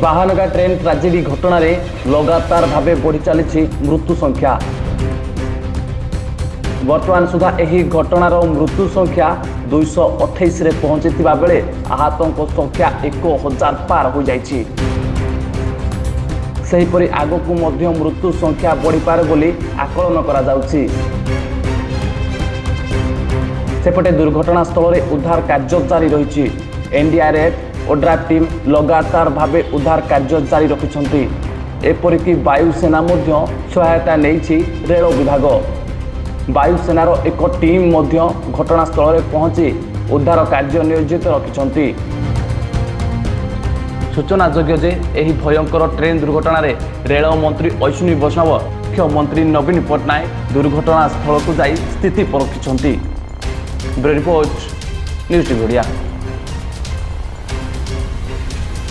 Bahanaga train tragedy घटना रे लगातार भावे बढ़ी चली मृत्यु संख्या। वर्तमान सुधा यही घटनार मृत्यु संख्या 228 रे पहुंची बेले आहतों संख्या 1000 पार हो जाइछि। सेहीपरि आगकू मध्य मृत्यु संख्या बढ़ी पारे बोली आकलन करा जाउछि। सेपटे दुर्घटना स्थल में उद्धार कार्य जारी रही। एनडीआरएफ ओड्राफ टीम लगातार भावे उद्धार कार्य जारी रखिछंती। एपरिकी वायुसेना मध्य सहायता नहीं रेल विभाग। वायुसेनार एक टीम मध्य घटनास्थल में पहुंची उद्धार कार्य नियोजित रखिछंती। सूचनायोग्य जे एही भयंकर ट्रेन दुर्घटना रे रेल मंत्री अश्विनी वैष्णव मुख्यमंत्री नवीन पट्टनायक दुर्घटना स्थल को जाई स्थिति परखिछंती। Bureau report news TV Odia.